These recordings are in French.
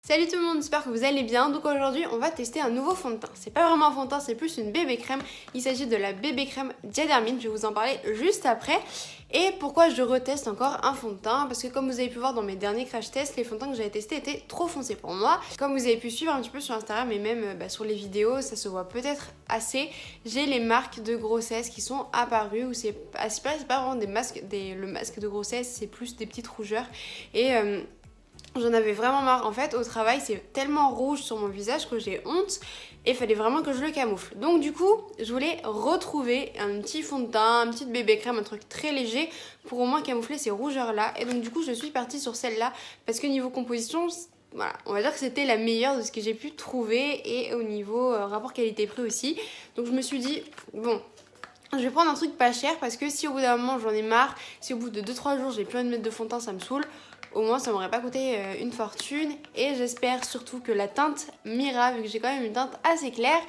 Salut tout le monde, j'espère que vous allez bien. Donc aujourd'hui on va tester un nouveau fond de teint. C'est pas vraiment un fond de teint, c'est plus une bébé crème. Il s'agit de la bébé crème Diadermine, je vais vous en parler juste après. Et pourquoi je reteste encore un fond de teint? Parce que comme vous avez pu voir dans mes derniers crash tests, les fonds de teint que j'avais testés étaient trop foncés pour moi. Comme vous avez pu suivre un petit peu sur Instagram et même sur les vidéos, ça se voit peut-être assez. J'ai les marques de grossesse qui sont apparues, où c'est pas vraiment des masques, le masque de grossesse, c'est plus des petites rougeurs. Et j'en avais vraiment marre. En fait, au travail, c'est tellement rouge sur mon visage que j'ai honte et il fallait vraiment que je le camoufle. Donc du coup, je voulais retrouver un petit fond de teint, un petit bébé crème, un truc très léger pour au moins camoufler ces rougeurs-là. Et donc du coup, je suis partie sur celle-là parce que niveau composition, voilà, on va dire que c'était la meilleure de ce que j'ai pu trouver et au niveau rapport qualité-prix aussi. Donc je me suis dit, bon, je vais prendre un truc pas cher parce que si au bout d'un moment j'en ai marre, si au bout de 2-3 jours j'ai plus envie de mettre de fond de teint, ça me saoule, au moins ça m'aurait pas coûté une fortune. Et j'espère surtout que la teinte m'ira vu que j'ai quand même une teinte assez claire.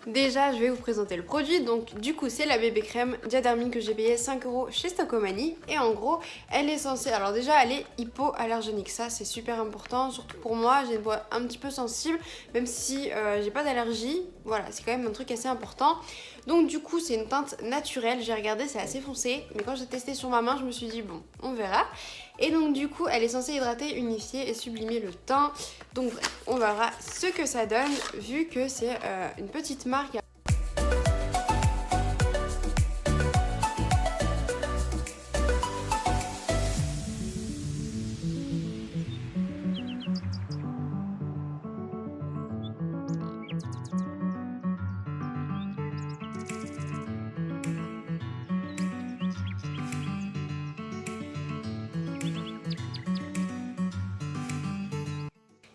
Déjà je vais vous présenter le produit. Donc du coup c'est la bébé crème Diadermine que j'ai payé 5 € chez Stocomanie. Et en gros elle est censée, alors déjà elle est hypoallergénique, ça c'est super important. Surtout pour moi, j'ai une peau un petit peu sensible. Même si j'ai pas d'allergie, voilà, c'est quand même un truc assez important. Donc du coup c'est une teinte naturelle, j'ai regardé, c'est assez foncé, mais quand j'ai testé sur ma main je me suis dit bon, on verra. Et donc du coup elle est censée hydrater, unifier et sublimer le teint. Donc bref, on verra ce que ça donne vu que c'est une petite marque.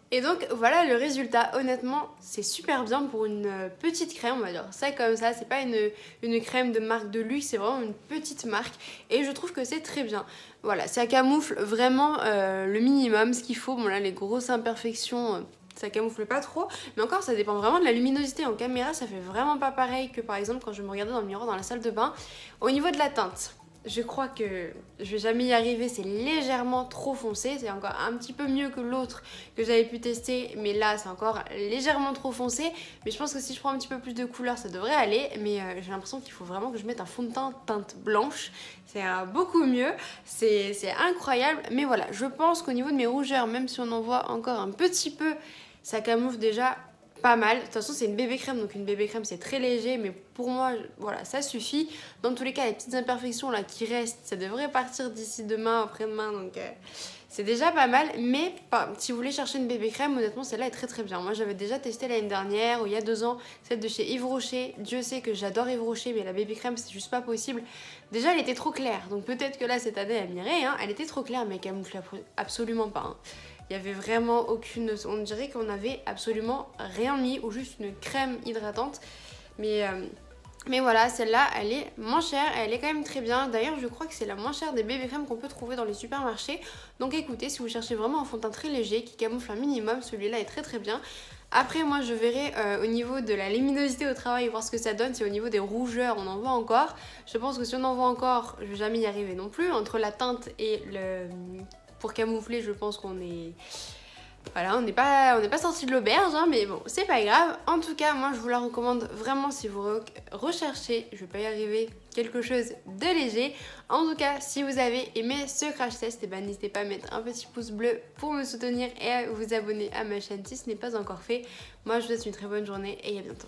Et donc voilà le résultat, honnêtement c'est super bien pour une petite crème, on va dire ça comme ça, c'est pas une crème de marque de luxe, c'est vraiment une petite marque et je trouve que c'est très bien. Voilà, ça camoufle vraiment le minimum, ce qu'il faut. Bon là les grosses imperfections, ça camoufle pas trop, mais encore ça dépend vraiment de la luminosité. En caméra ça fait vraiment pas pareil que par exemple quand je me regardais dans le miroir dans la salle de bain. Au niveau de la teinte, je crois que je vais jamais y arriver, c'est légèrement trop foncé, c'est encore un petit peu mieux que l'autre que j'avais pu tester, mais là c'est encore légèrement trop foncé, mais je pense que si je prends un petit peu plus de couleur ça devrait aller, mais j'ai l'impression qu'il faut vraiment que je mette un fond de teint teinte blanche, c'est beaucoup mieux, c'est incroyable, mais voilà, je pense qu'au niveau de mes rougeurs, même si on en voit encore un petit peu, ça camoufle déjà pas mal. De toute façon c'est une bébé crème, donc une bébé crème c'est très léger, mais pour moi voilà ça suffit. Dans tous les cas les petites imperfections là qui restent, ça devrait partir d'ici demain, après-demain, donc c'est déjà pas mal. Mais si vous voulez chercher une bébé crème, honnêtement celle-là est très très bien. Moi j'avais déjà testé l'année dernière ou il y a 2 ans celle de chez Yves Rocher. Dieu sait que j'adore Yves Rocher, mais la bébé crème c'est juste pas possible. Déjà elle était trop claire, donc peut-être que là cette année elle m'irait, hein. Elle était trop claire mais elle camoufle absolument pas, hein. Il n'y avait vraiment aucune... On dirait qu'on avait absolument rien mis ou juste une crème hydratante. Mais voilà, celle-là, elle est moins chère et elle est quand même très bien. D'ailleurs, je crois que c'est la moins chère des bébé crèmes qu'on peut trouver dans les supermarchés. Donc écoutez, si vous cherchez vraiment un fond de teint très léger qui camoufle un minimum, celui-là est très très bien. Après, moi, je verrai au niveau de la luminosité au travail, voir ce que ça donne. Si au niveau des rougeurs, on en voit encore. Je pense que si on en voit encore, je vais jamais y arriver non plus. Entre la teinte et le... Pour camoufler, je pense qu'on est... Voilà, on n'est pas sorti de l'auberge, hein, mais bon, c'est pas grave. En tout cas, moi, je vous la recommande vraiment si vous recherchez, je vais pas y arriver, quelque chose de léger. En tout cas, si vous avez aimé ce crash test, eh ben, n'hésitez pas à mettre un petit pouce bleu pour me soutenir et à vous abonner à ma chaîne si ce n'est pas encore fait. Moi, je vous souhaite une très bonne journée et à bientôt.